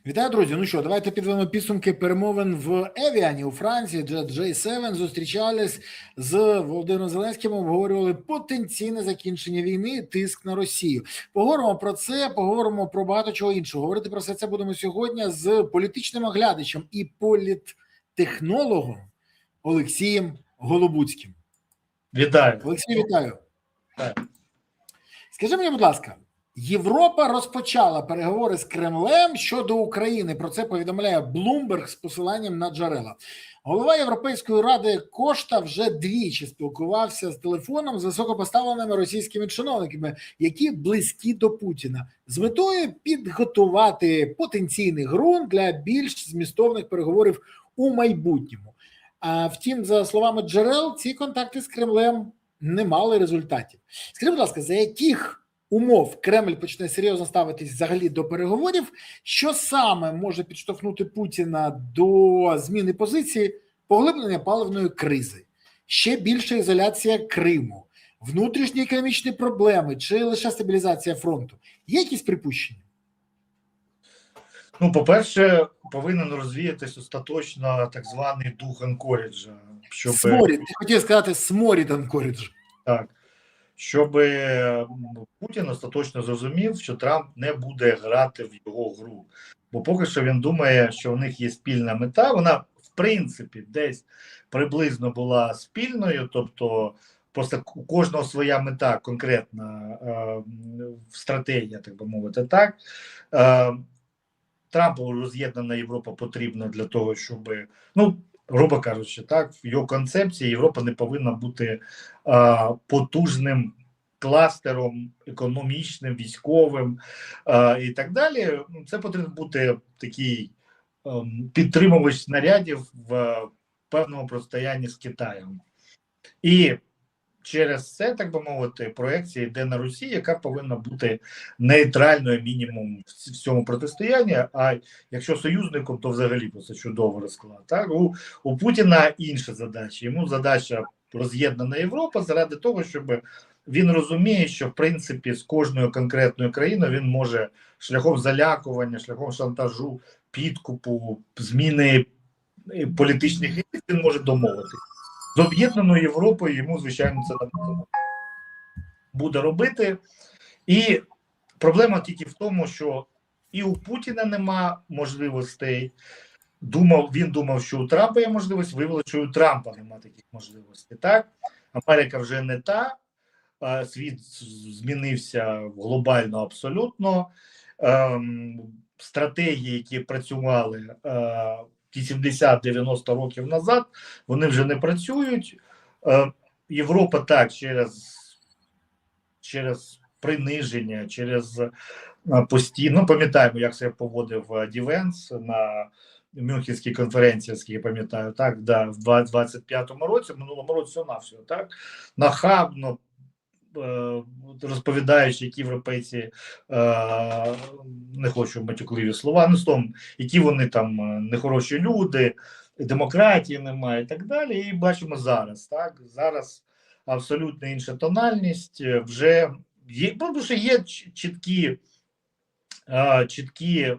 Вітаю, друзі. Ну що, давайте підведемо підсумки перемовин в Евіані у Франції, де G7 зустрічались з Володимиром Зеленським, обговорювали потенційне закінчення війни, тиск на Росію. Поговоримо про це, поговоримо про багато чого іншого. Говорити про все це будемо сьогодні з політичним оглядачем і політтехнологом Олексієм Голобуцьким. Вітаю. Олексій, вітаю. Так. Скажи мені, будь ласка, Європа розпочала переговори з Кремлем щодо України. Про це повідомляє Bloomberg з посиланням на джерела. Голова Європейської ради Кошта вже двічі спілкувався з телефоном з високопоставленими російськими чиновниками, які близькі до Путіна, з метою підготувати потенційний ґрунт для більш змістовних переговорів у майбутньому. А втім, за словами джерел, ці контакти з Кремлем не мали результатів. Скажіть, будь ласка, за яких умов Кремль почне серйозно ставитись взагалі до переговорів, що саме може підштовхнути Путіна до зміни позиції, поглиблення паливної кризи, ще більша ізоляція Криму, внутрішні економічні проблеми чи лише стабілізація фронту? Є якісь припущення? Ну, по-перше, повинен розвіятись остаточно так званий дух Анкоріджа. Сморід, ти хотів сказати сморід Анкоріджа. Так. Щоб Путін остаточно зрозумів, що Трамп не буде грати в його гру. Бо поки що він думає, що в них є спільна мета. Вона, в принципі, десь приблизно була спільною, тобто просто у кожного своя мета конкретна стратегія, так би мовити, так. Трампу роз'єднана Європа потрібна для того, щоб, ну, грубо кажучи, так, в його концепції Європа не повинна бути потужним кластером економічним, військовим і так далі. Це потрібно бути такий підтримувач снарядів в певному протистоянні з Китаєм. І через це, так би мовити, проекція йде на Росію, яка повинна бути нейтральною мінімум в цьому протистоянні, а якщо союзником, то взагалі це чудовий розклад. Так? У Путіна інша задача. Йому задача роз'єднана Європа заради того, щоб він розуміє, що в принципі з кожною конкретною країною він може шляхом залякування, шляхом шантажу, підкупу, зміни політичних еліт, він може домовитися. З об'єднаною Європою йому, звичайно, це буде робити. І проблема тільки в тому, що і у Путіна нема можливостей. Він думав, що у Трампа є можливість, виявилося, що у Трампа немає таких можливостей. Так? Америка вже не та, світ змінився глобально абсолютно. Стратегії, які працювали 80-90 років назад, вони вже не працюють. Європа так, через приниження, через постійно, пам'ятаємо, як себе поводив Дівенс на Мюнхенській конференції, як я пам'ятаю, так, да, в 25-му році, в минулому році всього-навсього, так, нахабно, розповідаючи, які європейці, не хочу матюкливі слова, не з тому, які вони там нехороші люди, демократії немає і так далі. І бачимо зараз, так, зараз абсолютно інша тональність, вже є, тому що є чіткі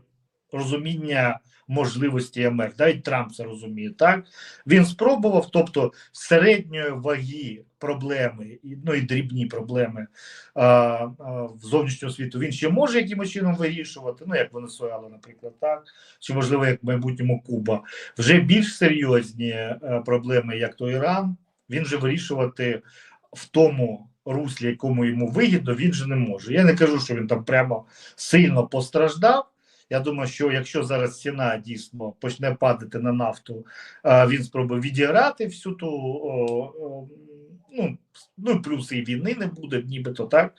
розуміння можливості Америки. Навіть Трамп це розуміє, так? Він спробував, тобто середньої ваги проблеми, ну і дрібні проблеми в зовнішньому світу він ще може якимось чином вирішувати, ну як Венесуела, наприклад, так? Чи можливо як в майбутньому Куба. Вже більш серйозні проблеми, як то Іран, він же вирішувати в тому руслі, якому йому вигідно, він же не може. Я не кажу, що він там прямо сильно постраждав. Я думаю, що якщо зараз ціна дійсно почне падати на нафту, він спробує відіграти всю ту, ну плюс і війни не буде, нібито так.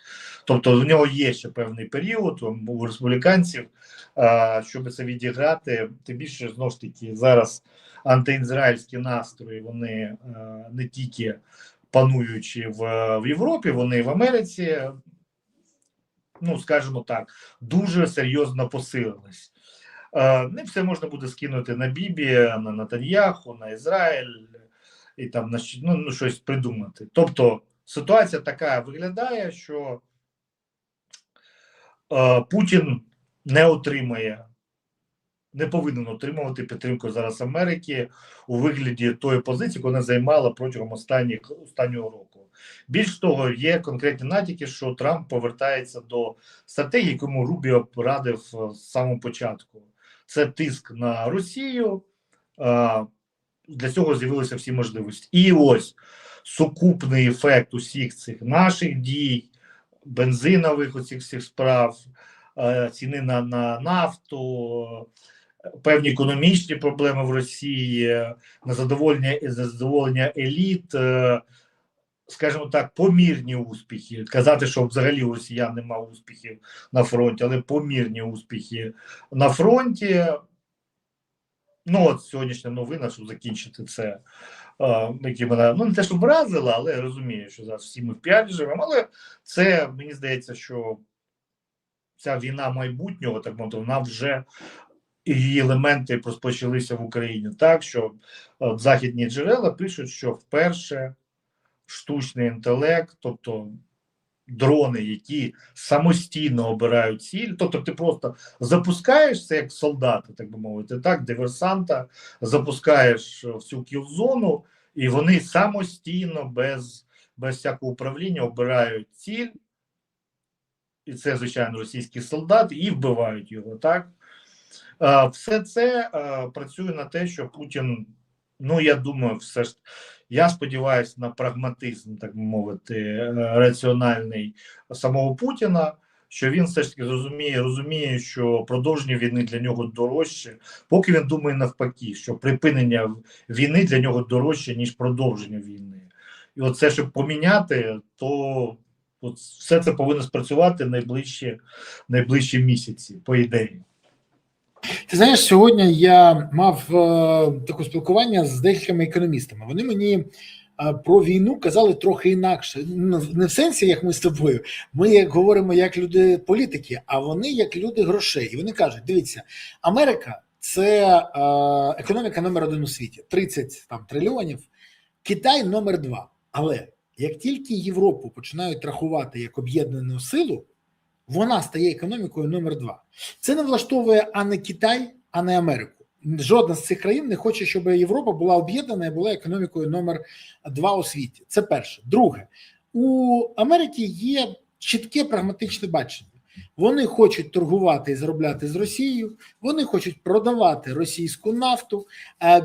Тобто у нього є ще певний період у республіканців, щоб це відіграти. Тим більше, знову ж таки, зараз антиізраїльські настрої, вони не тільки пануючі в Європі, вони і в Америці, ну, скажімо так, дуже серйозно посилились. Не все можна буде скинути на Бібі, на Нетаньяху, на Ізраїль і там на щось придумати. Тобто ситуація така виглядає, що Путін не отримає не повинен отримувати підтримку зараз Америки у вигляді тої позиції, яку вона займала протягом останнього року. Більш того, є конкретні натяки, що Трамп повертається до стратегії, яку йому Рубіо радив з самого початку. Це тиск на Росію, для цього з'явилися всі можливості. І ось сукупний ефект усіх цих наших дій, бензинових оцих всіх справ, ціни на нафту, певні економічні проблеми в Росії, незадоволення еліт, скажімо так, помірні успіхи. Казати, що взагалі у росіян немає успіхів на фронті, але помірні успіхи на фронті. Ну, от сьогоднішня новина, щоб закінчити це, які мене, ну, не те, що вразила, але я розумію, що зараз всі ми в піарі живемо, але це, мені здається, що ця війна майбутнього, так мовити, вона вже, її елементи розпочалися в Україні так, що західні джерела пишуть, що вперше штучний інтелект, тобто дрони, які самостійно обирають ціль, тобто ти просто запускаєш це як солдати, так би мовити, так, диверсанта, запускаєш в цю кіл-зону, і вони самостійно, без всякого управління обирають ціль, і це, звичайно, російський солдат, і вбивають його, так. Все це працює на те, що Путін, ну, я думаю, все ж, я сподіваюся на прагматизм, так би мовити, раціональний самого Путіна, що він все ж таки розуміє, що продовження війни для нього дорожче, поки він думає навпаки, що припинення війни для нього дорожче, ніж продовження війни. І оце, щоб поміняти, то от все це повинно спрацювати найближчі місяці, по ідеї. Ти знаєш, сьогодні я мав таке спілкування з деякими економістами. Вони мені про війну казали трохи інакше. Не в сенсі, як ми з тобою. Ми як говоримо як люди політики, а вони як люди грошей. І вони кажуть, дивіться, Америка – це економіка номер 1 у світі. 30 там, трильйонів. Китай номер 2. Але як тільки Європу починають рахувати як об'єднану силу, вона стає економікою номер 2. Це не влаштовує ані Китай, ані Америку. Жодна з цих країн не хоче, щоб Європа була об'єднана і була економікою номер 2 у світі. Це перше. Друге, у Америки є чітке прагматичне бачення. Вони хочуть торгувати і заробляти з Росією, вони хочуть продавати російську нафту.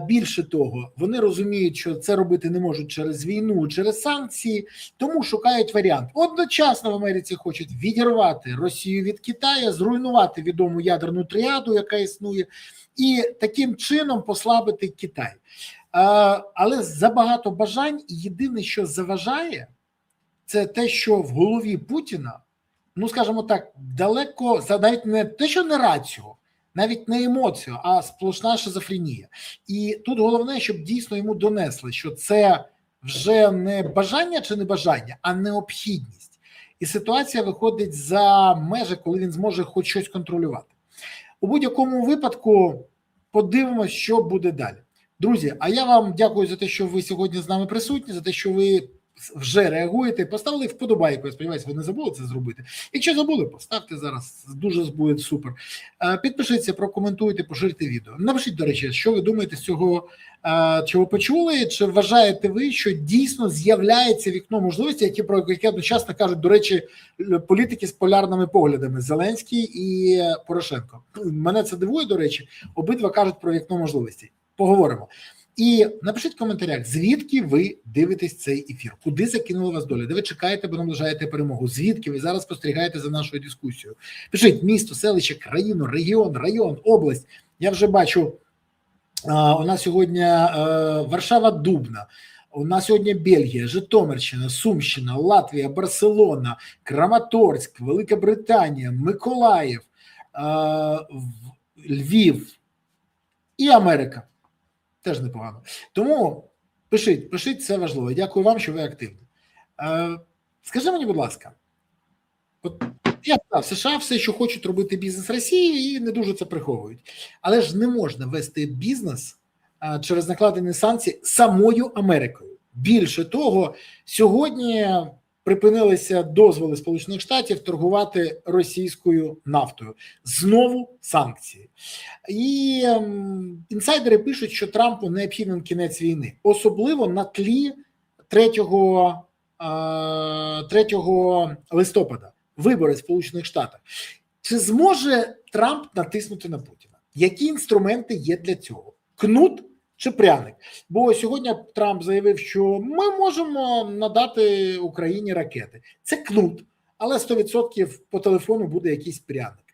Більше того, вони розуміють, що це робити не можуть через війну, через санкції, тому шукають варіант. Одночасно в Америці хочуть відірвати Росію від Китаю, зруйнувати відому ядерну тріаду, яка існує, і таким чином послабити Китай. Але забагато бажань, і єдине, що заважає, це те, що в голові Путіна, ну, скажімо так, далеко, навіть не те, що не раціо, навіть не емоцію, а сплошна шизофренія. І тут головне, щоб дійсно йому донесли, що це вже не бажання чи не бажання, а необхідність. І ситуація виходить за межі, коли він зможе хоч щось контролювати. У будь-якому випадку подивимося, що буде далі. Друзі, а я вам дякую за те, що ви сьогодні з нами присутні, за те, що ви вже реагуєте, поставили вподобайку, я сподіваюся, ви не забули це зробити. Якщо забули, поставте зараз, дуже буде супер. Підпишіться, прокоментуйте, поширте відео. Напишіть, до речі, що ви думаєте з цього, чого почули, чи вважаєте ви, що дійсно з'являється вікно можливості, про яке одночасно кажуть, до речі, політики з полярними поглядами, Зеленський і Порошенко. Мене це дивує, до речі, обидва кажуть про вікно можливостей. Поговоримо. І напишіть в коментарях, звідки ви дивитесь цей ефір, куди закинула вас доля, де ви чекаєте, бо наближаєте перемогу, звідки ви зараз спостерігаєте за нашою дискусією. Пишіть місто, селище, країну, регіон, район, область. Я вже бачу, у нас сьогодні Варшава-Дубна, у нас сьогодні Бельгія, Житомирщина, Сумщина, Латвія, Барселона, Краматорськ, Велика Британія, Миколаїв, Львів і Америка. Теж непогано. Тому пишіть, це важливо. Дякую вам, що ви активні. Скажи мені, будь ласка, от я в США все, що хочуть робити бізнес Росії, і не дуже це приховують. Але ж не можна вести бізнес через накладені санкції самою Америкою. Більше того, сьогодні припинилися дозволи Сполучених Штатів торгувати російською нафтою. Знову санкції. І інсайдери пишуть, що Трампу необхіден кінець війни, особливо на тлі 3 листопада, вибори в Сполучених Штатах. Чи зможе Трамп натиснути на Путіна? Які інструменти є для цього? Кнут чи пряник? Бо сьогодні Трамп заявив, що ми можемо надати Україні ракети. Це кнут, але 100% по телефону буде якийсь пряник.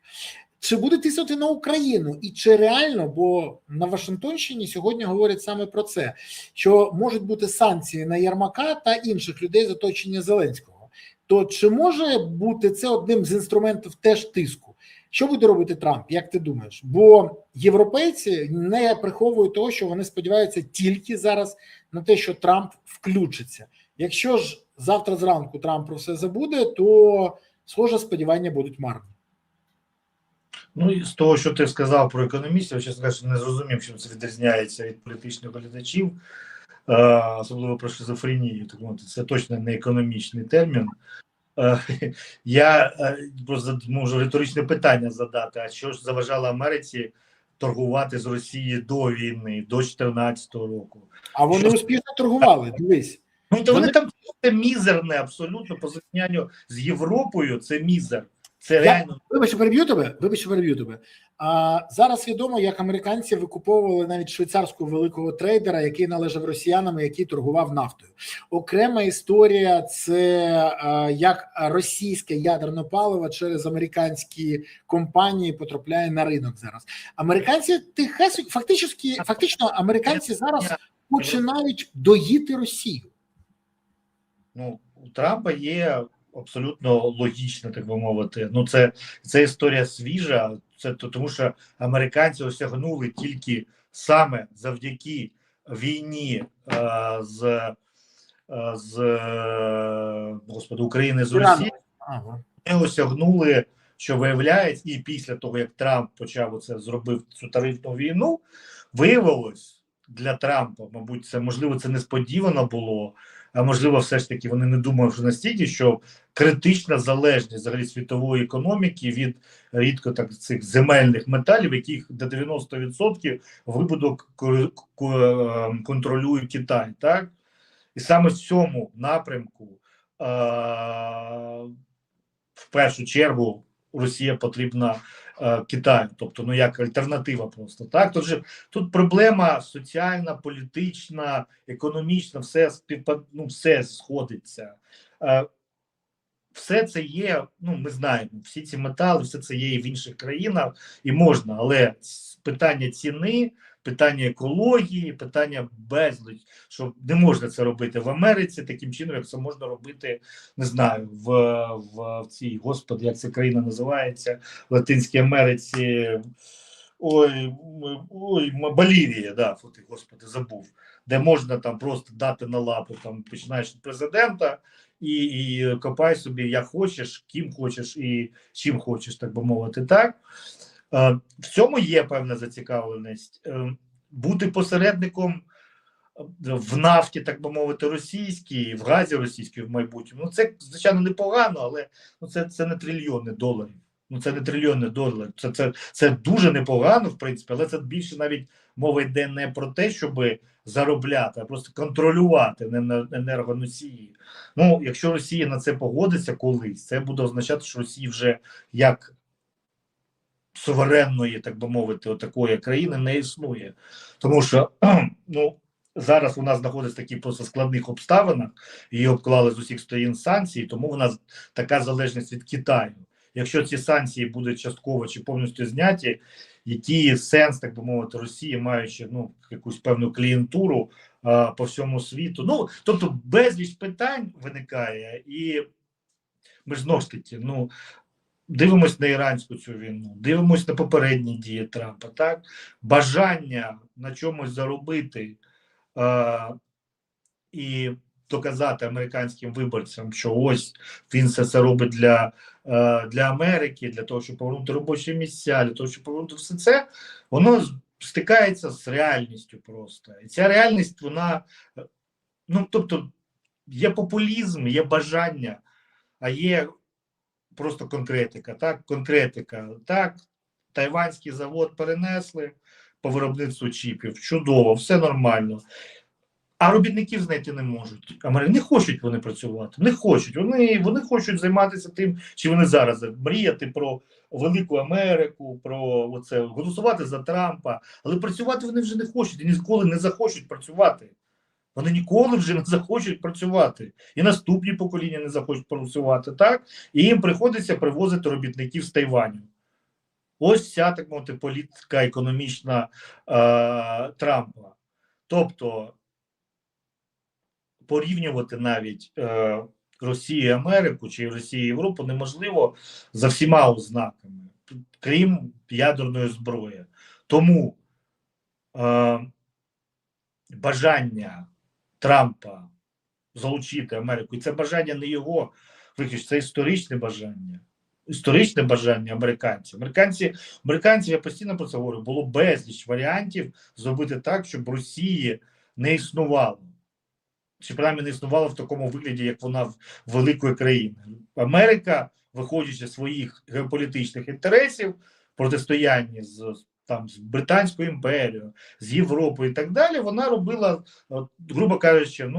Чи буде тиснути на Україну? І чи реально, бо на Вашингтонщині сьогодні говорять саме про це, що можуть бути санкції на Єрмака та інших людей з оточення Зеленського. То чи може бути це одним з інструментів теж тиску? Що буде робити Трамп, як ти думаєш? Бо європейці не приховують того, що вони сподіваються тільки зараз на те, що Трамп включиться. Якщо ж завтра зранку Трамп про все забуде, то, схоже, сподівання будуть марні. Ну, і з того, що ти сказав про економістів, я, чесно кажучи, не зрозумів, чим це відрізняється від політичних глядачів, особливо про шизофренію. Так мовити, це точно не економічний термін. Я просто можу риторичне питання задати, а що ж заважало Америці торгувати з Росією до війни, до 2014 року? А вони успішно торгували, дивись. Ну, то вони там це мізерне абсолютно по зрівнянню з Європою, це мізер. Це реально. Вибач, переб'ю тебе. Зараз відомо, як американці викуповували навіть швейцарського великого трейдера, який належав росіянам, який торгував нафтою. Окрема історія – це як російське ядерне паливо через американські компанії потрапляє на ринок зараз. Американці фактично американці зараз починають доїти Росію. Ну, у Трампа є абсолютно логічно, так би мовити. Ну, це історія свіжа, це тому, що американці осягнули тільки саме завдяки війні Господи, України з Росією. Вони осягнули, що виявляється, і після того, як Трамп почав зробив цю тарифну війну, виявилось для Трампа, мабуть, це можливо це несподівано було, а можливо, все ж таки вони не думали, що настільки, що критична залежність взагалі світової економіки від рідко так цих земельних металів, яких до 90% вибудок контролює Китай, так? І саме в цьому напрямку в першу чергу Росія потрібна Китаю, тобто, ну, як альтернатива просто, так? Тут проблема соціальна, політична, економічна, все сходиться. Все це є, ну, ми знаємо, всі ці метали, все це є і в інших країнах, і можна, але питання ціни, питання екології, питання безліч, що не можна це робити в Америці таким чином, як це можна робити, не знаю, в цій, господи, як ця країна називається, в Латинській Америці, Болівія, да, господи, забув, де можна там просто дати на лапу, там, починаєш від президента, і копай собі як хочеш, ким хочеш і чим хочеш, так би мовити, так? В цьому є певна зацікавленість. Бути посередником в нафті, так би мовити, російській, в газі російській в майбутньому. Ну, це, звичайно, непогано, але це не трильйони доларів. Ну, це не трильйони доларів. Це дуже непогано, в принципі, але це більше навіть мова йде не про те, щоб заробляти, а просто контролювати енергоносії. Ну, якщо Росія на це погодиться колись, це буде означати, що Росія вже як суверенної, так би мовити, такої країни не існує. Тому що, ну, зараз у нас знаходиться в таких просто складних обставинах, її обклали з усіх сторін санкції, тому у нас така залежність від Китаю. Якщо ці санкції будуть частково чи повністю зняті, який сенс, так би мовити, Росії, маючи, ну, якусь певну клієнтуру по всьому світу. Ну, тобто безліч питань виникає, і ми ж знову ж таки, ну, дивимось на іранську цю війну, дивимось на попередні дії Трампа, так? Бажання на чомусь заробити і доказати американським виборцям, що ось він все це робить для Америки, для того, щоб повернути робочі місця, для того, щоб повернути все це, воно стикається з реальністю просто. І ця реальність, вона, ну, тобто, є популізм, є бажання, а є просто конкретика. Так, конкретика. Так, тайванський завод перенесли по виробництву чіпів. Чудово, все нормально. А робітників знайти не можуть. Не хочуть вони працювати. Не хочуть. Вони хочуть займатися тим, чи вони зараз мріяти про велику Америку, про оце, голосувати за Трампа. Але працювати вони вже не хочуть і ніколи не захочуть працювати. Вони ніколи вже не захочуть працювати. І наступні покоління не захочуть працювати, так? І їм приходиться привозити робітників з Тайваню. Ось ця, так мовити, політика економічна Трампа. Тобто, порівнювати навіть Росію і Америку чи Росію і Європу неможливо за всіма ознаками, крім ядерної зброї. Тому бажання Трампа залучити Америку, і це бажання не його виключно, це історичне бажання. Історичне бажання американців, я постійно про це говорю, було безліч варіантів зробити так, щоб Росії не існувало. Чи принаймні не існувала в такому вигляді, як вона в великої країни. Америка, виходячи з своїх геополітичних інтересів, протистояння з Британською імперією, з Європою і так далі, вона робила, грубо кажучи,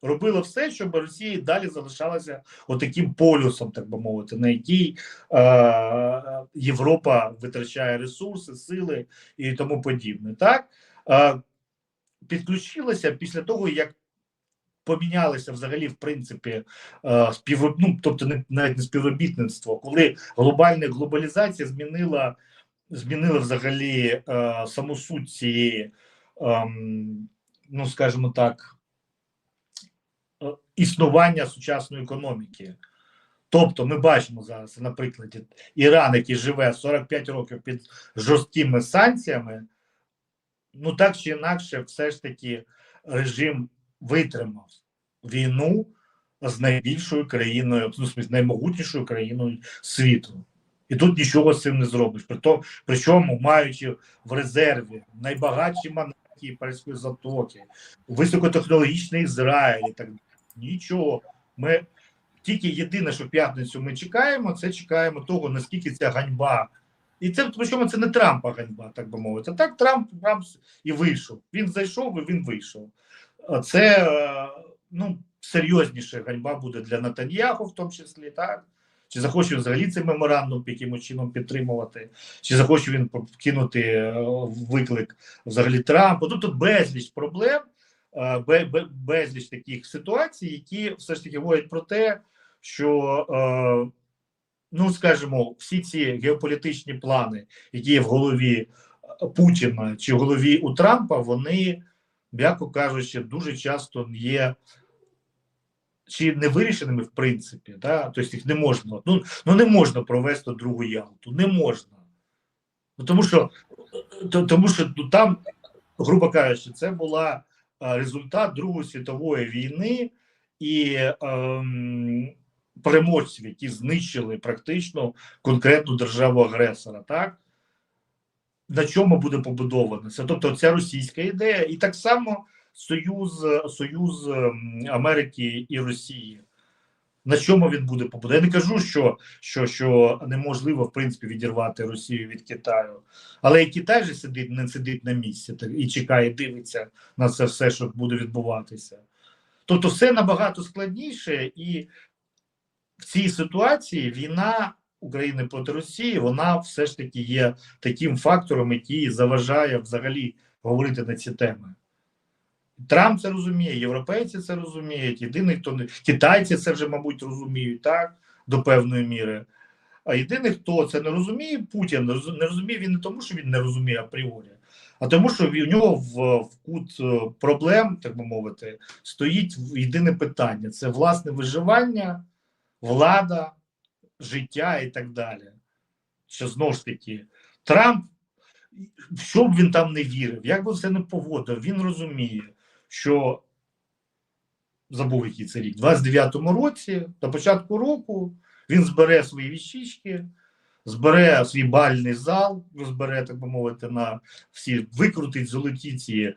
робила все, щоб Росія далі залишалася отаким полюсом, так би мовити, на який Європа витрачає ресурси, сили і тому подібне. Так? Підключилася після того, як помінялися взагалі, в принципі, тобто навіть не співробітництво, коли глобалізація змінила взагалі саму суть цієї, скажімо так, існування сучасної економіки. Тобто ми бачимо зараз, на прикладі, Іран, який живе 45 років під жорсткими санкціями, так чи інакше, все ж таки режим витримав війну з найбільшою країною, наймогутнішою країною світу. І тут нічого з цим не зробиш. Причому, маючи в резерві найбагатші монархії Перської затоки, високотехнологічний Ізраїль і так далі. Нічого. Ми тільки єдине, що в п'ятницю ми чекаємо, це чекаємо того, наскільки ця ганьба. І це, причому це не Трампа ганьба, так би мовити. Так, Трамп і вийшов. Він зайшов і він вийшов. Це, серйозніша ганьба буде для Нетаньяху, в тому числі, так? Чи захоче взагалі цей меморандум якимось чином підтримувати, чи захоче він кинути виклик взагалі Трампу. Тут безліч проблем, безліч таких ситуацій, які все ж таки говорять про те, що, скажімо, всі ці геополітичні плани, які є в голові Путіна чи в голові у Трампа, вони, м'яко кажучи, дуже часто є чи не вирішеними, в принципі, да? Тобто їх не можна, не можна провести другу Ялту, не можна. Тому що там, грубо кажучи, це була результат Другої світової війни і переможців, які знищили практично конкретну державу-агресора, так? На чому буде побудовано це? Тобто ця російська ідея, і так само Союз Америки і Росії. На чому він буде побудований? Я не кажу, що неможливо, в принципі, відірвати Росію від Китаю. Але і Китай же не сидить на місці і чекає, дивиться на це все, що буде відбуватися. Тобто все набагато складніше, і в цій ситуації війна України проти Росії, вона все ж таки є таким фактором, який заважає взагалі говорити на ці теми. Трамп це розуміє, європейці це розуміють, єдиний, хто не... Китайці це вже, мабуть, розуміють, так, до певної міри. А єдиний, хто це не розуміє, Путін не розуміє, він не тому, що він не розуміє апріорі, а тому, що в нього в кут проблем, так би мовити, стоїть єдине питання. Це власне виживання, влада, життя і так далі. Що знову ж таки, Трамп, що б він там не вірив, як би все не погодив, він розуміє, що забув, який це рік, в 29-му році, до початку року, він збере свої віщички, збере свій бальний зал, розбере, так би мовити, на всі, викрутить золоті ці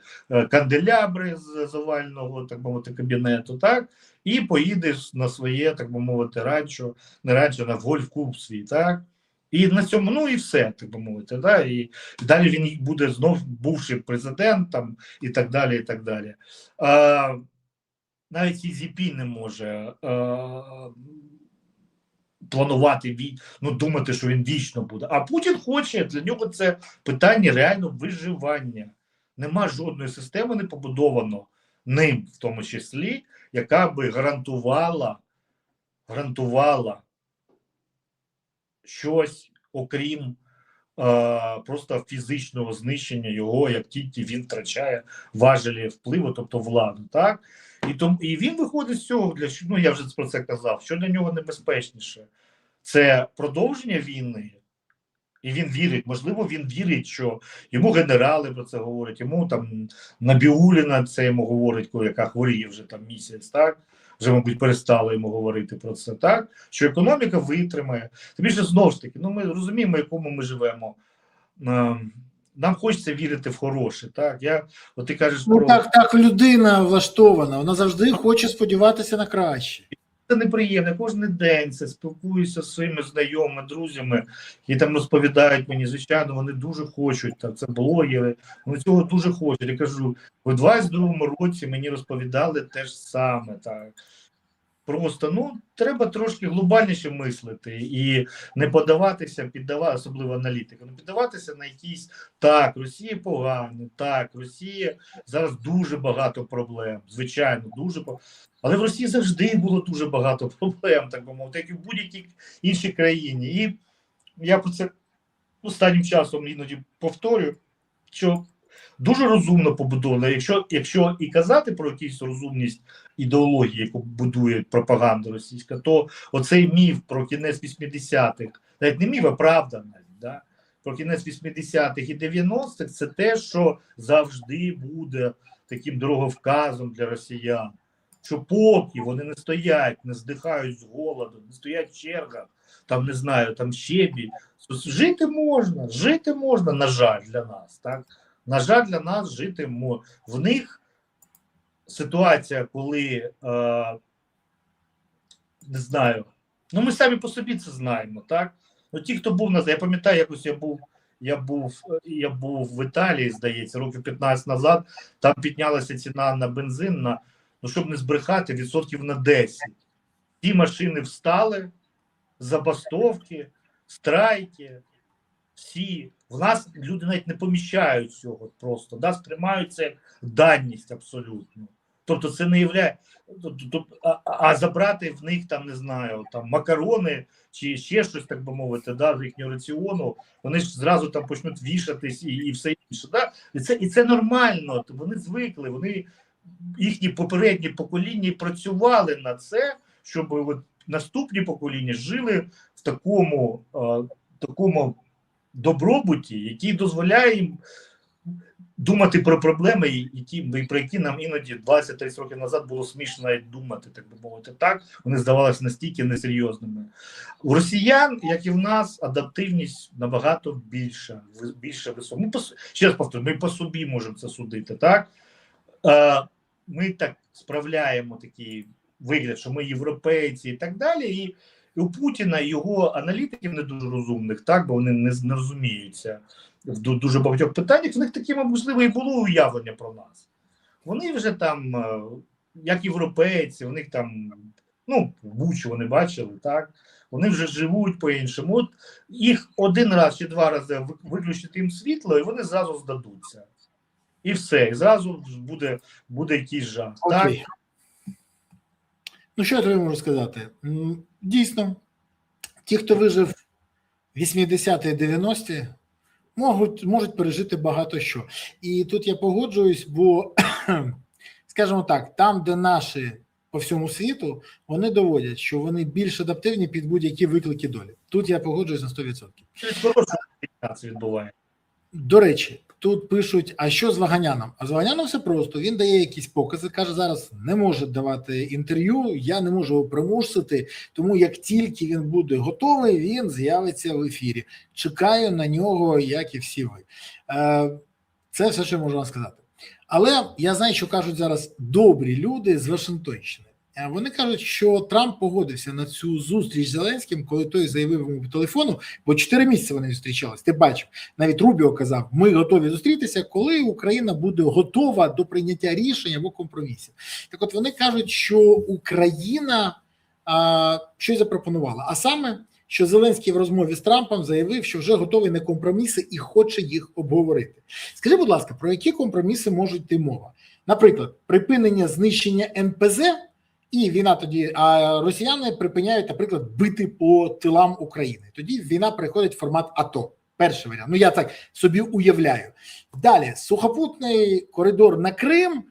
канделябри з завального, так би мовити, кабінету, так, і поїде на своє, так би мовити, ранчо, не ранчо, на гольф-клуб свій, так. І на цьому, ну і все, так би мовити, да? І далі він буде знов бувший президентом і так далі, і так далі. Навіть Сі Цзіньпін не може планувати, думати, що він вічно буде. А Путін хоче, для нього це питання реально виживання. Нема жодної системи не побудовано ним, в тому числі, яка би гарантувала щось, окрім просто фізичного знищення його, як тільки він втрачає важелі впливу, тобто владу, так? І він виходить з цього, ну я вже про це казав, що для нього небезпечніше. Це продовження війни, і він вірить, можливо, він вірить, що йому генерали про це говорять, йому там Набіуліна це йому говорить, яка хворіє вже там місяць, так? Вже, мабуть, перестали йому говорити про це, так? Що економіка витримає. Тим більше, знову ж таки, ну ми розуміємо, в якому ми живемо. Нам хочеться вірити в хороше, так? От ти кажеш ну, про... Так людина влаштована, вона завжди хоче сподіватися на краще. Це неприємно, я кожен день це спілкуюся з своїми знайомими, друзями, які там розповідають мені, звичайно, вони дуже хочуть, так, це блогери, вони цього дуже хочуть. Я кажу, у 22-му році мені розповідали те ж саме, так. Просто, ну, треба трошки глобальніше мислити і не піддаватися, особливо аналітика, не піддаватися на якісь, так, Росія погано, так, Росія зараз дуже багато проблем, звичайно, дуже багато. Але в Росії завжди було дуже багато проблем, так би мовити, як і в будь-якій іншій країні. І я про це останнім часом іноді повторюю, що дуже розумно побудовано. Якщо і казати про якусь розумність ідеології, яку будує пропаганда російська, то оцей міф про кінець 80-х, навіть не міф, а правда навіть, да? Про кінець 80-х і 90-х, це те, що завжди буде таким дороговказом для росіян. Що поки вони не стоять, не здихають з голоду, не стоять в чергах, там, не знаю, там щебі, жити можна, на жаль, для нас, так? На жаль, для нас жити можна. В них ситуація, коли, не знаю, ну ми самі по собі це знаємо, так? Ну ті, хто був я пам'ятаю, якось я був в Італії, здається, років 15 назад, там піднялася ціна на бензин на, ну, щоб не збрехати, відсотків на 10. Ті машини встали, забастовки, страйки, всі. В нас люди навіть не поміщають цього просто, да, сприймають це як даність абсолютно. Тобто це не являє, а забрати в них там, не знаю, там макарони чи ще щось, так би мовити, да, з їхнього раціону, вони ж зразу там почнуть вішатись і все інше. Да? І це нормально, вони звикли, вони, їхні попередні покоління працювали на це, щоб от наступні покоління жили в такому добробуті, який дозволяє їм думати про проблеми, про які нам іноді 20-30 років назад було смішно навіть думати, так би мовити, так, вони здавалися настільки несерйозними. У росіян, як і в нас, адаптивність набагато більша висока. Ще раз повторюю, ми по собі можемо це судити, так? Ми так справляємо такий вигляд, що ми європейці і так далі, і у Путіна і його аналітиків не дуже розумних, так, бо вони не розуміються в дуже багатьох питаннях, в них таке, можливо, і було уявлення про нас. Вони вже там, як європейці, у них там, ну, Бучу вони бачили, так, вони вже живуть по-іншому. От їх один раз чи два рази виключити їм світло, і вони зразу здадуться. І все, і зразу буде якийсь жах. Так? Ну, що я тобі можу сказати? Дійсно, ті, хто вижив 80-ті, 90-ті, можуть пережити багато що. І тут я погоджуюсь, бо, скажімо так, там, де наші по всьому світу, вони доводять, що вони більш адаптивні під будь-які виклики долі. Тут я погоджуюсь на 100%. Через хорошу комунікацію відбуває. До речі, тут пишуть, а що з Ваганяном? А з Ваганяном все просто, він дає якісь покази, каже, зараз не може давати інтерв'ю, я не можу його примусити, тому як тільки він буде готовий, він з'явиться в ефірі. Чекаю на нього, як і всі ви. Це все, що я можу вам сказати. Але я знаю, що кажуть зараз добрі люди з Вашингтонщини. Вони кажуть, що Трамп погодився на цю зустріч з Зеленським, коли той заявив йому по телефону, бо 4 місяці вони зустрічались. Ти бачив, навіть Рубіо казав, ми готові зустрітися, коли Україна буде готова до прийняття рішень або компромісів. Так от вони кажуть, що Україна щось запропонувала, а саме, що Зеленський в розмові з Трампом заявив, що вже готовий на компроміси і хоче їх обговорити. Скажи, будь ласка, про які компроміси може йти мова? Наприклад, припинення знищення НПЗ, і війна тоді, а росіяни припиняють, наприклад, бити по тилам України. Тоді війна переходить в формат АТО. Перший варіант. Ну, я так собі уявляю. Далі, сухопутний коридор на Крим.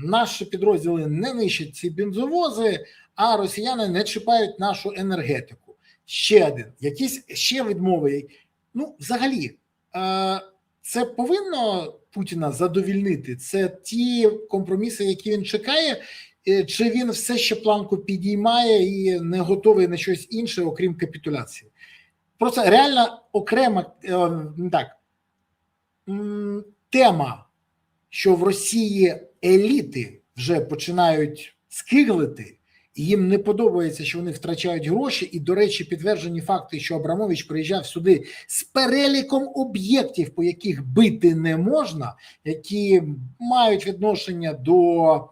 Наші підрозділи не нищать ці бензовози, а росіяни не чіпають нашу енергетику. Ще один. Якісь ще відмови. Ну, взагалі, це повинно Путіна задовільнити? Це ті компроміси, які він чекає, чи він все ще планку підіймає і не готовий на щось інше, окрім капітуляції? Просто реально окрема тема, що в Росії еліти вже починають скиглити, і їм не подобається, що вони втрачають гроші, і, до речі, підтверджені факти, що Абрамович приїжджав сюди з переліком об'єктів, по яких бити не можна, які мають відношення до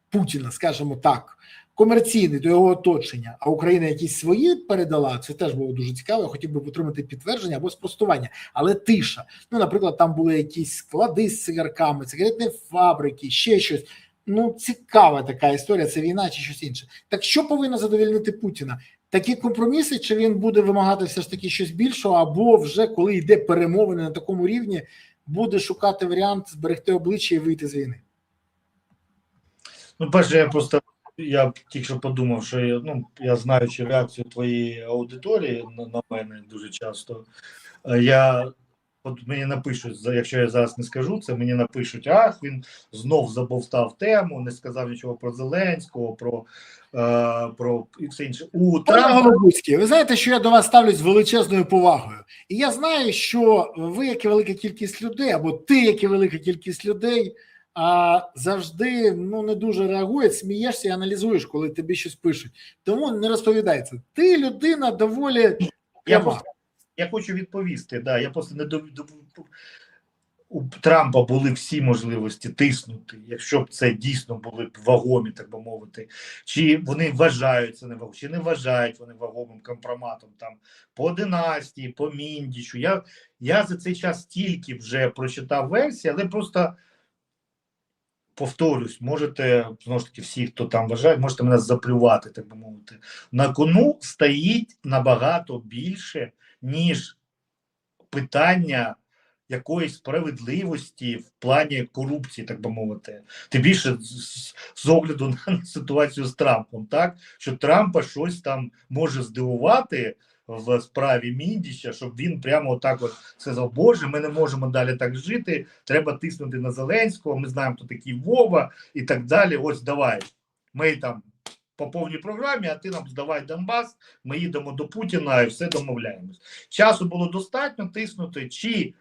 Путіна, скажімо так, комерційний, до його оточення, а Україна якісь свої передала, це теж було дуже цікаво, я хотів би отримати підтвердження або спростування, але тиша. Ну, наприклад, там були якісь склади з цигарками, цигаретні фабрики, ще щось. Ну, цікава така історія, це війна чи щось інше. Так що повинно задовольнити Путіна? Такі компроміси, чи він буде вимагати все ж таки щось більшого, або вже, коли йде перемовини на такому рівні, буде шукати варіант зберегти обличчя і вийти з війни? Ну, перше, я тільки що подумав, що я знаючи реакцію твоєї аудиторії на мене дуже часто, мені напишуть, якщо я зараз не скажу це, мені напишуть, він знов забовтав тему, не сказав нічого про Зеленського, про і все інше. Пане Голубуцький, ви знаєте, що я до вас ставлюсь з величезною повагою. І я знаю, що ви, як і велика кількість людей, або ти, як і велика кількість людей, завжди не дуже реагуєш, смієшся і аналізуєш, коли тобі щось пишуть. Тому не розповідай це. Ти людина доволі пряма. Я хочу відповісти, я просто у Трампа були всі можливості тиснути, якщо б це дійсно були б вагомі, так би мовити, чи вони вважають це не вагомим, чи не вважають вони вагомим компроматом там по династії, по Міндічу. Я за цей час тільки вже прочитав версії, але просто повторюсь, можете, знову ж таки, всі, хто там вважає, можете мене заплювати, так би мовити. На кону стоїть набагато більше, ніж питання якоїсь справедливості в плані корупції, так би мовити. Тим більше з огляду на ситуацію з Трампом, так? Що Трампа щось там може здивувати в справі Міндіча, щоб він прямо отак от сказав, Боже, ми не можемо далі так жити, треба тиснути на Зеленського, ми знаємо, хто такий Вова і так далі, ось давай. Ми там по повній програмі, а ти нам здавай Донбас, ми їдемо до Путіна і все домовляємось. Часу було достатньо тиснути, чи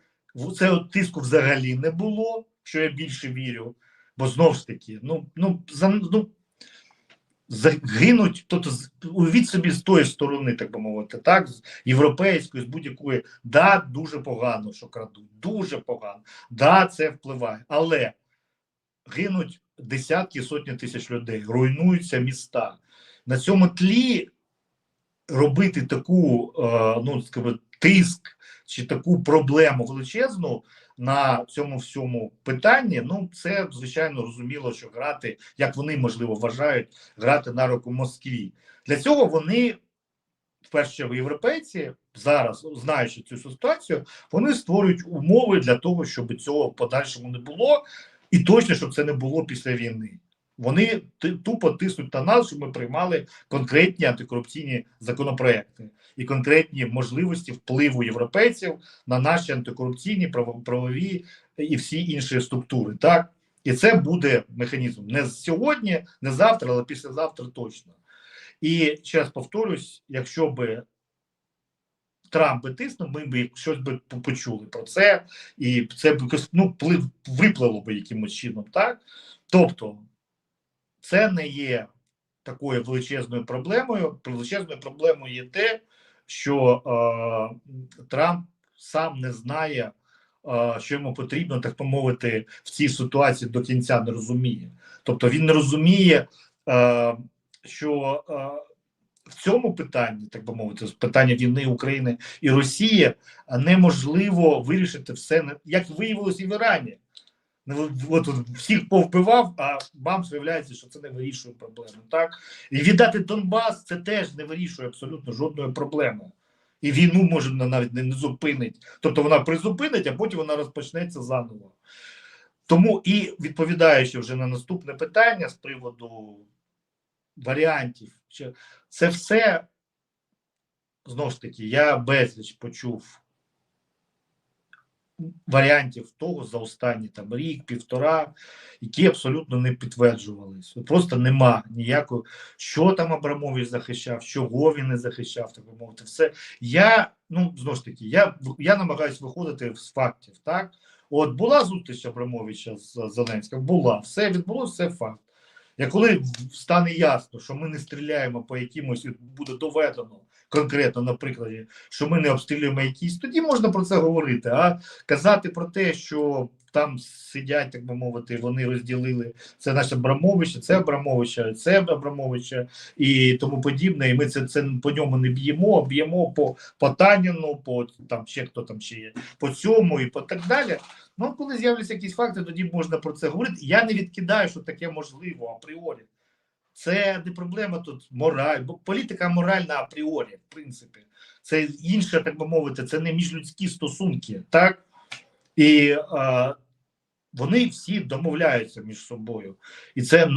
цього тиску взагалі не було, що я більше вірю, бо знову ж таки, загинуть, тобто уявіть собі з тої сторони, так би мовити, так, з європейської, з будь-якої, дуже погано, що крадуть, дуже погано, це впливає, але гинуть десятки, сотні тисяч людей, руйнуються міста. На цьому тлі робити таку, тиск чи таку проблему величезну на цьому всьому питанні, це, звичайно, розуміло, що грати, як вони, можливо, вважають, грати на руку Москві. Для цього вони, в першу чергу, європейці, зараз, знаючи цю ситуацію, вони створюють умови для того, щоб цього в подальшому не було, і точно, щоб це не було після війни. Вони тупо тиснуть на нас, щоб ми приймали конкретні антикорупційні законопроекти і конкретні можливості впливу європейців на наші антикорупційні, правові і всі інші структури. Так? І це буде механізм не сьогодні, не завтра, але післязавтра точно. І ще раз повторюсь, якщо би Трамп би тиснув, ми б щось би почули про це, і це б випливло би якимось чином. Так? Тобто, це не є такою величезною проблемою. Величезною проблемою є те, що Трамп сам не знає, що йому потрібно, так помовити, в цій ситуації до кінця не розуміє. Тобто він не розуміє, що в цьому питанні, так би мовити, питання війни України і Росії, неможливо вирішити все, як виявилось і в Ірані. От всіх повбивав, а вам виявляється, що це не вирішує проблему. Так? І віддати Донбас це теж не вирішує абсолютно жодної проблеми. І війну може навіть не зупинить. Тобто вона призупинить, а потім вона розпочнеться заново. Тому і відповідаючи вже на наступне питання з приводу варіантів, це все, знову ж таки, я безліч почув варіантів того за останні там рік-півтора, які абсолютно не підтверджувалися. Просто нема ніякого, що там Абрамович захищав, чого він не захищав, так би мовити. Все. Я, знову ж таки, я намагаюся виходити з фактів, так? От була зустріч Абрамовича з Зеленським? Була. Все відбулося, все факт. Я коли стане ясно, що ми не стріляємо по якимось, буде доведено конкретно на прикладі, що ми не обстрілюємо якісь, тоді можна про це говорити. А казати про те, що там сидять, так би мовити, вони розділили, це наш Абрамович, це Абрамовича, це Абрамовича і тому подібне, і ми це по ньому не б'ємо, а б'ємо по Таніну, по там ще хто там ще є, по цьому і по так далі. Коли з'являться якісь факти, тоді можна про це говорити. Я не відкидаю, що таке можливо апріорі. Це не проблема тут мораль, бо політика моральна апріорі, в принципі. Це інше, так би мовити, це не міжлюдські стосунки, так? І вони всі домовляються між собою. І це,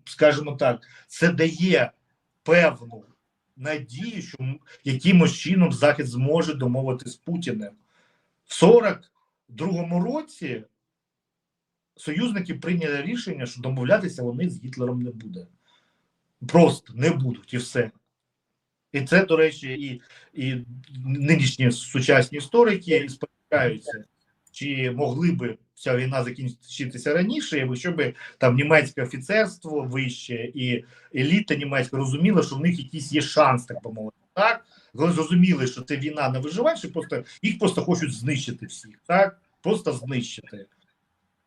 скажімо так, це дає певну надію, що якимось чином Захід зможе домовитися з Путіним. В 42-му році союзники прийняли рішення, що домовлятися вони з Гітлером не будуть. Просто не будуть і все. І це, до речі, і нинішні сучасні історики сподіваються, чи могли би ця війна закінчитися раніше, якщо б там німецьке офіцерство вище і еліта німецька розуміла, що в них якийсь є шанс, так би мовити. Так? Коли зрозуміли, що це війна на виживання, що їх просто хочуть знищити всіх, так? Просто знищити.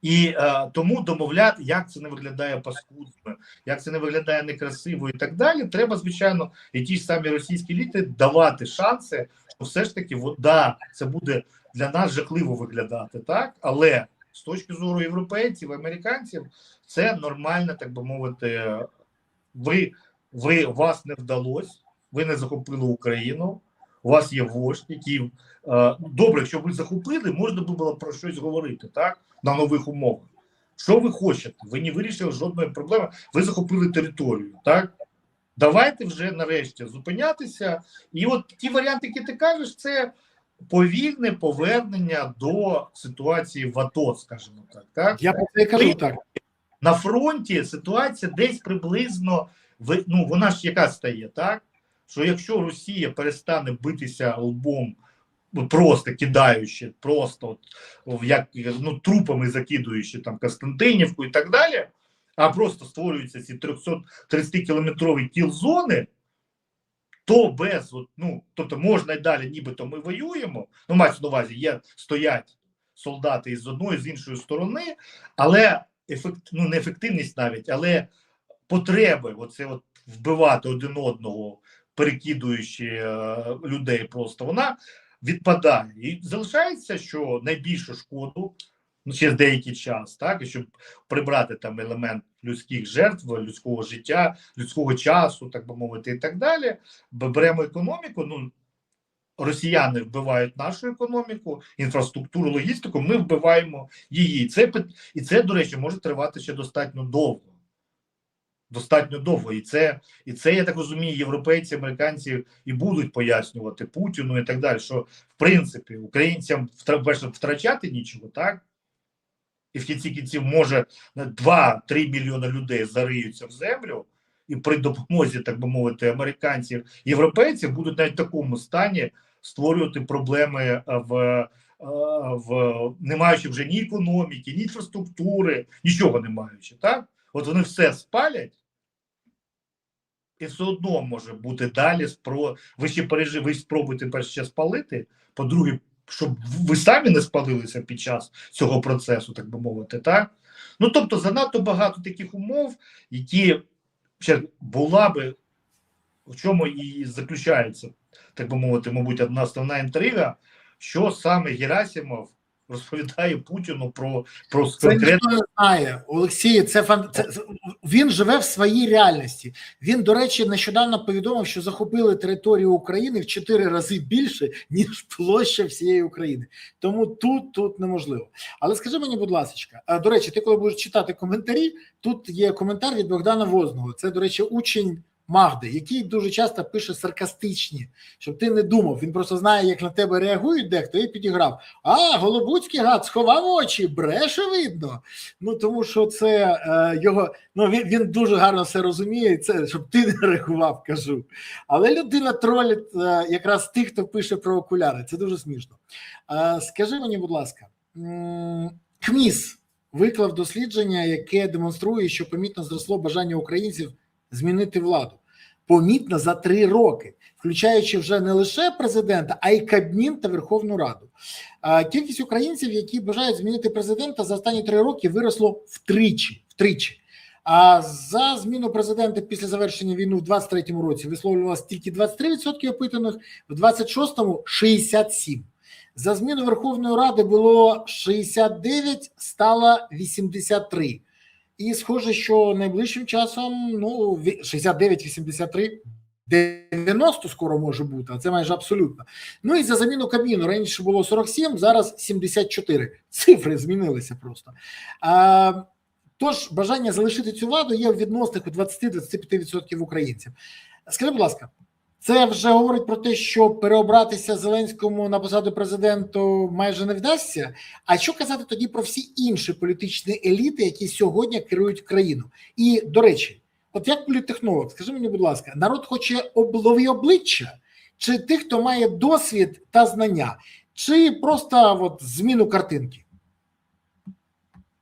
І тому домовляти, як це не виглядає паскудно, як це не виглядає некрасиво і так далі, треба, звичайно, і ті ж самі російські еліти давати шанси, що все ж таки, це буде для нас жахливо виглядати, так? Але з точки зору європейців, американців, це нормально, так би мовити, вас не вдалося, ви не захопили Україну, у вас є вождь, який, добре, якщо ви захопили, можна було про щось говорити, так? На нових умовах. Що ви хочете? Ви не вирішили жодної проблеми, ви захопили територію, так? Давайте вже нарешті зупинятися. І от ті варіанти, які ти кажеш, це повільне повернення до ситуації в АТО, скажімо так. Я про це і кажу, так. На фронті ситуація десь приблизно, вона ж яка стає, так? Що якщо Росія перестане битися лбом, просто кидаючи, просто трупами закидуючи там Костянтинівку і так далі, а просто створюються ці 330-кілометрові кіл-зони, то тобто можна й далі, нібито ми воюємо, мається на увазі, стоять солдати із одної, з іншої сторони, але неефективність навіть, але потреби вбивати один одного, перекидуючи людей просто, вона відпадає. І залишається, що найбільшу шкоду через деякий час, так, і щоб прибрати там елемент людських жертв, людського життя, людського часу, так би мовити, і так далі, беремо економіку, росіяни вбивають нашу економіку, інфраструктуру, логістику, ми вбиваємо її. І це, до речі, може тривати ще достатньо довго. достатньо довго. І це, я так розумію, європейці, американці і будуть пояснювати Путіну і так далі, що, в принципі, українцям втрачати нічого, так? І в кінці кінців, може, 2-3 мільйони людей зариються в землю, і при допомозі, так би мовити, американців, європейців будуть навіть в такому стані створювати проблеми не маючи вже ні економіки, ні інфраструктури, нічого не маючи, так? От вони все спалять, і все одно може бути далі. Ви спробуєте перше ще спалити, по-друге, щоб ви самі не спалилися під час цього процесу, так би мовити, так? Ну, тобто, занадто багато таких умов, які ще була би, в чому і заключається, так би мовити, мабуть, одна основна інтрига, що саме Герасимов розповідає Путіну про Це конкретно. ніхто не знає, Олексій. Він живе в своїй реальності. Він, до речі, нещодавно повідомив, що захопили територію України в 4 рази більше, ніж площа всієї України. Тому тут неможливо. Але скажи мені, будь ласка, до речі, ти коли будеш читати коментарі, тут є коментар від Богдана Возного. Це, до речі, учень Магди, який дуже часто пише саркастичні, щоб ти не думав. Він просто знає, як на тебе реагують дехто, і підіграв. Голобуцький гад сховав очі, бреше видно. Ну, тому що це його, він дуже гарно все розуміє, це, щоб ти не реагував, кажу. Але людина тролить якраз тих, хто пише про окуляри. Це дуже смішно. Скажи мені, будь ласка, КМІС виклав дослідження, яке демонструє, що помітно зросло бажання українців змінити владу. Помітно за 3 роки, включаючи вже не лише президента, а й Кабмін та Верховну Раду. Кількість українців, які бажають змінити президента, за останні 3 роки виросло втричі. А за зміну президента після завершення війни в 23-му році висловлювалося тільки 23% опитаних, в 26-му – 67%. За зміну Верховної Ради було 69, стало 83%. І схоже, що найближчим часом 69-83, 90 скоро може бути, а це майже абсолютно. Ну і за заміну Кабміну раніше було 47, зараз 74. Цифри змінилися просто. Тож бажання залишити цю владу є в відносних у 20-25% українців. Скажи, будь ласка, це вже говорить про те, що переобратися Зеленському на посаду президента майже не вдасться? А що казати тоді про всі інші політичні еліти, які сьогодні керують країну? І, до речі, от як політтехнолог, скажи мені, будь ласка, народ хоче нові обличчя? Чи тих, хто має досвід та знання? Чи просто зміну картинки?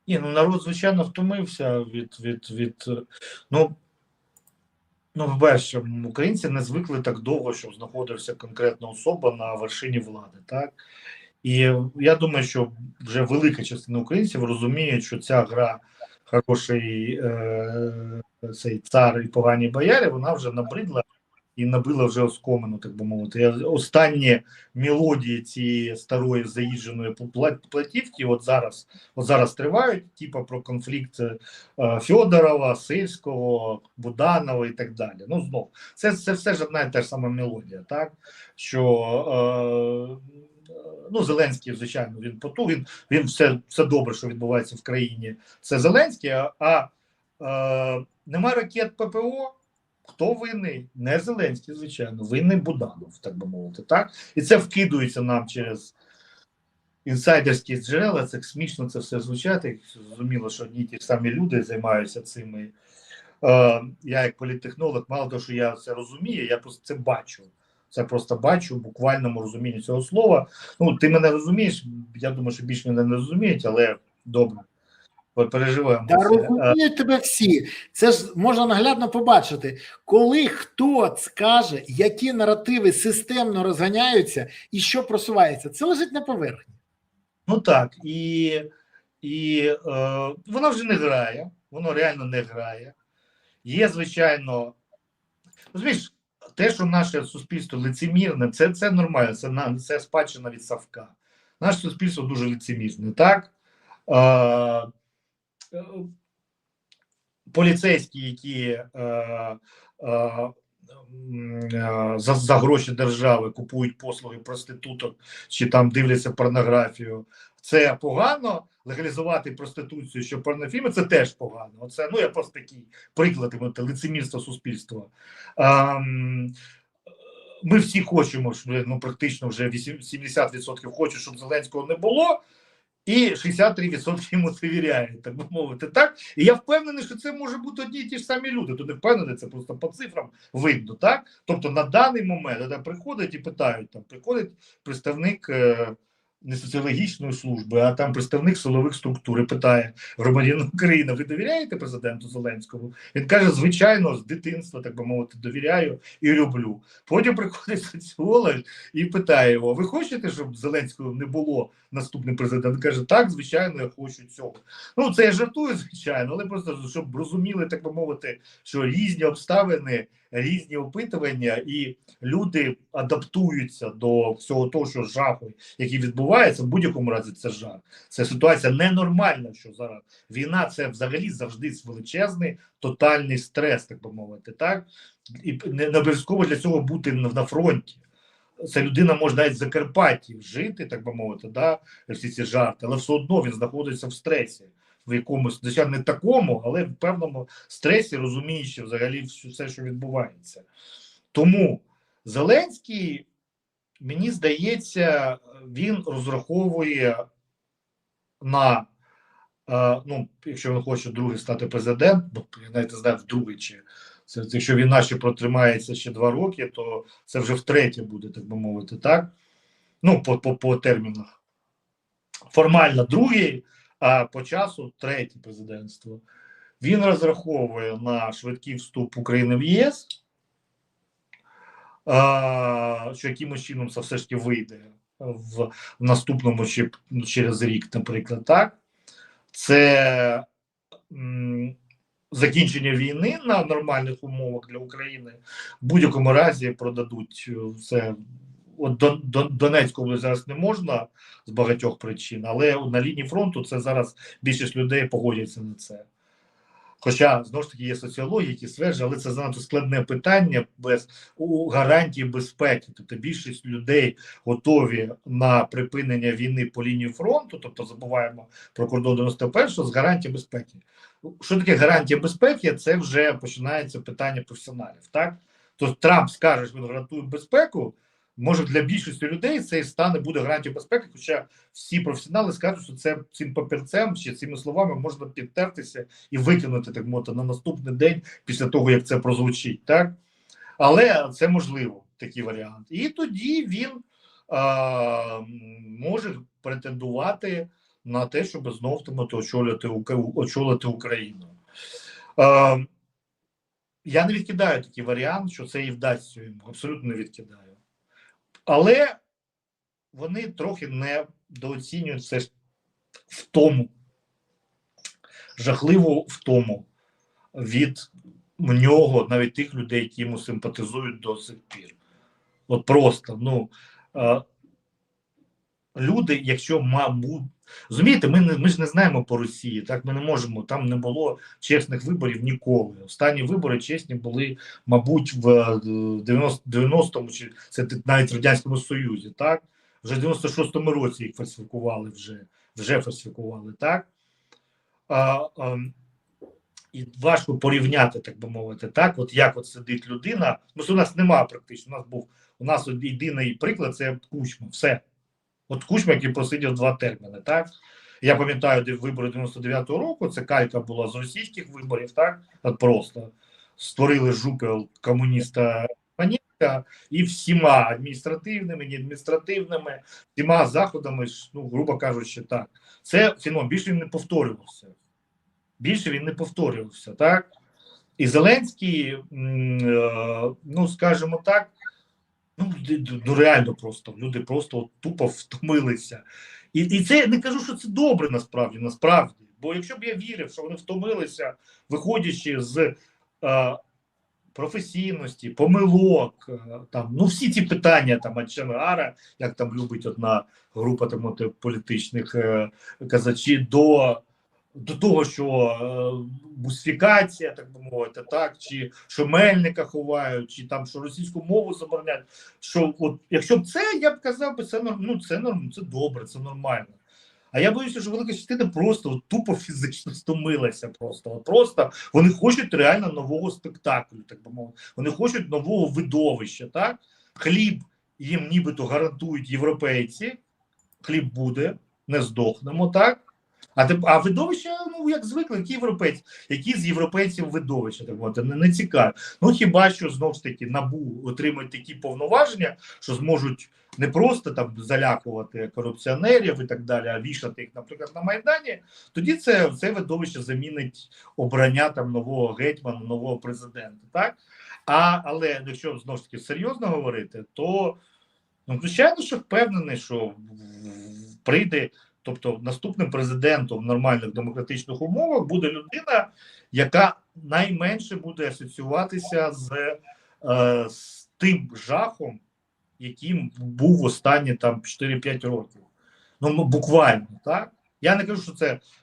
Ні, народ, звичайно, втомився від по-перше, українці не звикли так довго, щоб знаходився конкретна особа на вершині влади, так? І я думаю, що вже велика частина українців розуміє, що ця гра хороший цей цар і погані бояри, вона вже набридла і набила вже оскомину, так би мовити. Останні мелодії цієї старої заїждженої платівки от зараз тривають, типу про конфлікт Федорова, Сильського, Буданова і так далі. Знов, це все ж одна і та ж сама мелодія, так? Що Зеленський, звичайно, він все добре, що відбувається в країні. Це Зеленський, а немає ракет ППО. Хто винний? Не Зеленський, звичайно, винний Буданов, так би мовити, так? І це вкидується нам через інсайдерські джерела, це смішно це все звучати, зрозуміло, що одні ті ж самі люди займаються цими. Я як політтехнолог, мало того, що я це розумію, я просто це бачу. Це просто бачу в буквальному розумінні цього слова. Ти мене розумієш, я думаю, що більше мене не розуміють, але добре. Переживаємо. Да, розуміють тебе всі. Це ж можна наглядно побачити. Коли хто скаже, які наративи системно розганяються і що просувається, це лежить на поверхні. Так, і воно вже не грає, воно реально не грає. Є, звичайно, розумієш, те, що наше суспільство лицемірне, це нормально, це спадщина від Савка. Наше суспільство дуже лицемірне, так? Поліцейські, які за гроші держави купують послуги проституток чи там дивляться порнографію, це погано, легалізувати проституцію, що порнофільми, це теж погано. Оце, ну, я просто такий приклад лицемірства суспільства. Ми всі хочемо, ну, практично вже 70% хочуть, щоб Зеленського не було, і 63% йому довіряють, так би мовити. Так? І я впевнений, що це може бути одні і ті ж самі люди. То не впевнений, це просто по цифрам видно. Так? Тобто на даний момент де приходять і питають, там приходить представник не соціологічної служби, а там представник силових структур і питає громадянин України: ви довіряєте президенту Зеленському? Він каже: звичайно, з дитинства, так би мовити, довіряю і люблю. Потім приходить соціолог і питає його: ви хочете, щоб Зеленського не було наступним президентом? Він каже: так, звичайно, я хочу цього. Ну, це я жартую, звичайно, але просто, щоб розуміли, так би мовити, що різні обставини, різні опитування, і люди адаптуються до всього того, що жаху, який відбувається. В будь-якому разі це жах. Це ситуація ненормальна, що зараз війна — це взагалі завжди величезний тотальний стрес, так би мовити, так? І не обов'язково для цього бути на фронті. Ця людина може навіть в Закарпатті жити, так би мовити, да, всі ці жарти, але все одно він знаходиться в стресі, в якомусь, звичайно, не такому, але в певному стресі, розуміючи взагалі все, що відбувається. Тому Зеленський, мені здається, він розраховує на, ну, якщо він хоче другий стати президентом, бо я навіть не знаю, вдруге, чи це, якщо війна ще протримається ще 2 роки, то це вже втретє буде, так би мовити, так? Ну, по термінах. Формально другий, а по часу третє президентство. Він розраховує на швидкий вступ України в ЄС, що якимось чином це все ж таки вийде в наступному чи через рік, наприклад, так? Це закінчення війни на нормальних умовах для України. В будь-якому разі продадуть все. От Донецьку область зараз не можна з багатьох причин, але на лінії фронту це зараз більшість людей погодяться на це. Хоча, знову ж таки, є соціології, які стверджують, але це занадто складне питання без гарантії безпеки. Тобто більшість людей готові на припинення війни по лінії фронту, тобто забуваємо про кордон 91-го, з гарантії безпеки. Що таке гарантія безпеки? Це вже починається питання професіоналів. Так? Тобто Трамп скаже, що він гарантує безпеку, може для більшості людей цей стане буде гарантією безпеки, хоча всі професіонали скажуть, що це цим папірцем чи цими словами можна підтертися і викинути, так мовити, на наступний день після того, як це прозвучить. Так? Але це можливо, такий варіант. І тоді він може претендувати на те, щоб знов очолити Україну. Я не відкидаю такий варіант, що це і вдасться йому, абсолютно не відкидаю. Але вони трохи недооцінюють це втому, жахливу втому від нього, навіть тих людей, які йому симпатизують до сих пір. От просто, ну, люди, якщо мабуть, розумієте, ми ж не знаємо по Росії, так, ми не можемо, там не було чесних виборів ніколи. Останні вибори чесні були, мабуть, в 90-му, чи це навіть в Радянському Союзі, так? Вже в 96-му році їх фальсифікували, вже фальсифікували, так? І важко порівняти, так би мовити, так, от як от сидить людина, у нас немає практично, у нас єдиний приклад – це Кучма, все. От Кучма, який просидів 2 терміни, так? Я пам'ятаю, де вибори 99-го року, це калька була з російських виборів, так? От просто створили жупел комуніста Панєнка і всіма адміністративними, неадміністративними, всіма заходами, ну, грубо кажучи, так. Це феномен, більше він не повторювався. Так? І Зеленський, ну, скажімо так, ну реально просто, люди просто тупо втомилися. І це, не кажу, що це добре насправді. Бо якщо б я вірив, що вони втомилися, виходячи з професійності, помилок, там, ну всі ці питання, там, Аченгара, як там любить одна група там, політичних казачів, до того, що бусифікація, так би мовити, так, чи що Мельника ховають, чи там, що російську мову забороняють, що от, якщо б це, я б казав, це добре, це нормально. А я боюся, що велика частина просто от, тупо фізично стомилася. Просто вони хочуть реально нового спектаклю, так би мовити. Вони хочуть нового видовища. Так? Хліб їм нібито гарантують європейці. Хліб буде, не здохнемо, так? А видовище, ну, як звикли, які з європейців видовища, так мовити, не цікаві. Ну, хіба що, знову ж таки, НАБУ отримують такі повноваження, що зможуть не просто там залякувати корупціонерів і так далі, а вішати їх, наприклад, на Майдані, тоді це видовище замінить обрання там нового гетьмана, нового президента, так? Але якщо, знову ж таки, серйозно говорити, то, ну, звичайно, що впевнений, що прийде. Тобто наступним президентом в нормальних демократичних умовах буде людина, яка найменше буде асоціюватися з тим жахом, яким був останні там 4-5 років. Ну, буквально, так? Я не кажу,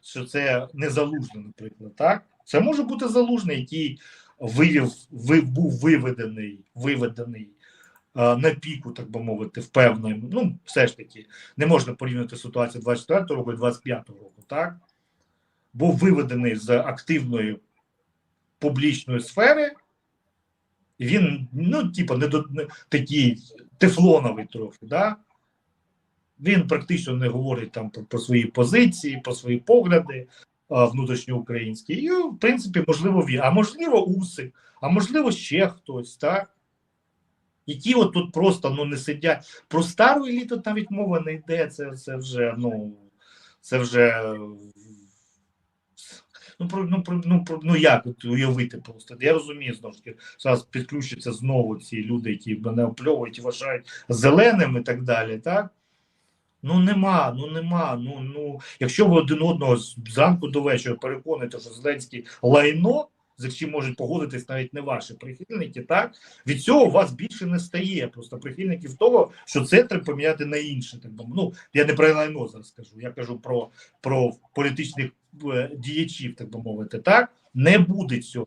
що це не Залужний, наприклад, так? Це може бути Залужний, який був виведений на піку, так би мовити, впевненим. Ну, все ж таки, не можна порівняти ситуацію 24-го року і 25-го року, так? Був виведений з активної публічної сфери, і він, ну, типу, такий тефлоновий трохи, да? Він практично не говорить там про свої позиції, про свої погляди внутрішньоукраїнські. І, в принципі, можливо, він, а можливо, Усик, а можливо, ще хтось, так? Які от тут просто, ну, не сидять. Про стару еліту навіть мова не йде, це вже, як от уявити просто. Я розумію, знову ж таки, зараз підключаться знову ці люди, які мене опльовують і вважають зеленим і так далі, так? Якщо ви один одного зранку до вечора переконуєте, що Зеленський лайно, з яким можуть погодитись навіть не ваші прихильники, так? Від цього у вас більше не стає просто прихильників того, що це треба поміняти на інше. Так, ну, я не про лайно зараз кажу, я кажу про політичних діячів, так би мовити, так? Не буде цього.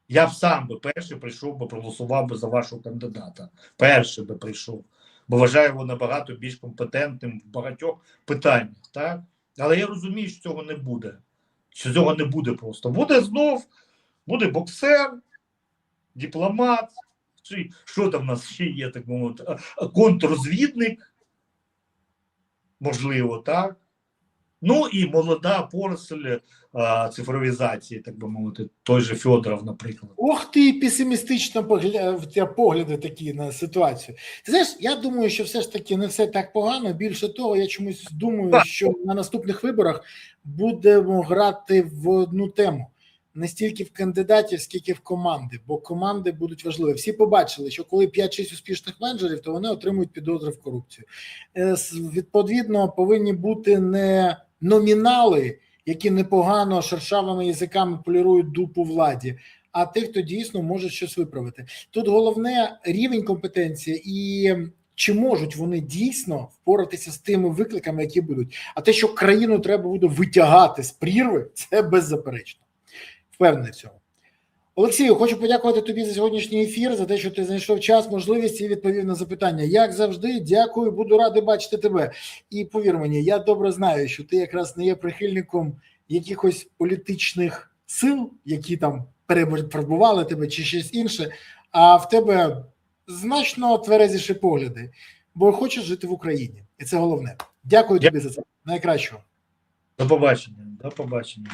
Я б сам перший прийшов би, проголосував би за вашого кандидата. Перший би прийшов. Бо вважаю його набагато більш компетентним в багатьох питаннях, так? Але я розумію, що цього не буде. Що цього не буде просто. Буде боксер, дипломат, чи що там в нас ще є, так мовити, контррозвідник, можливо, так? Ну і молода поросль цифровізації, так би мовити, той же Федоров, наприклад. Ох ти, песимістично в тебе погляди такі на ситуацію. Ти знаєш, я думаю, що все ж таки не все так погано. Більше того, я чомусь думаю, що на наступних виборах будемо грати в одну тему. Не стільки в кандидатів, скільки в команди, бо команди будуть важливі. Всі побачили, що коли 5-6 успішних менеджерів, то вони отримують підозри в корупцію. Відповідно, повинні бути не номінали, які непогано шершавими язиками полірують дупу владі, а тих, хто дійсно може щось виправити. Тут головне рівень компетенції і чи можуть вони дійсно впоратися з тими викликами, які будуть. А те, що країну треба буде витягати з прірви, це беззаперечно. Впевнений в цьому. Олексію, хочу подякувати тобі за сьогоднішній ефір, за те, що ти знайшов час, можливість і відповів на запитання. Як завжди, дякую, буду радий бачити тебе. І повір мені, я добре знаю, що ти якраз не є прихильником якихось політичних сил, які там перефарбували тебе чи щось інше, а в тебе значно тверезіші погляди, бо хочеш жити в Україні. І це головне. Дякую тобі за це. Найкращого. До побачення. До побачення.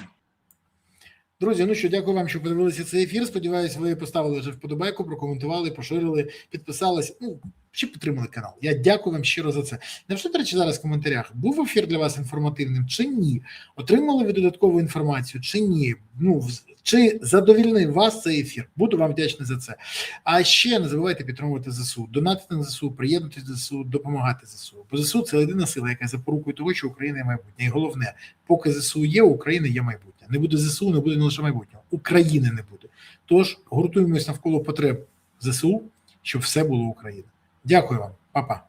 Друзі, ну що, дякую вам, що подивилися цей ефір. Сподіваюсь, ви поставили вже вподобайку, прокоментували, поширили, підписались, ну, чи підтримали канал. Я дякую вам щиро за це. Напишіть, до речі, зараз в коментарях, був ефір для вас інформативним чи ні? Отримали ви додаткову інформацію чи ні? Ну, чи задовільнив вас цей ефір? Буду вам вдячний за це. А ще не забувайте підтримувати ЗСУ, донатити на ЗСУ, приєднатися до ЗСУ, допомагати ЗСУ. Бо ЗСУ – це єдина сила, яка запорукує того, що Україна є майбутнє. І головне, поки ЗСУ є, у України є майбутнє. Не буде ЗСУ, не буде не лише майбутнього. України не буде. Тож гуртуємось навколо потреб ЗСУ, щоб все було Україна. Дякую вам. Па-па.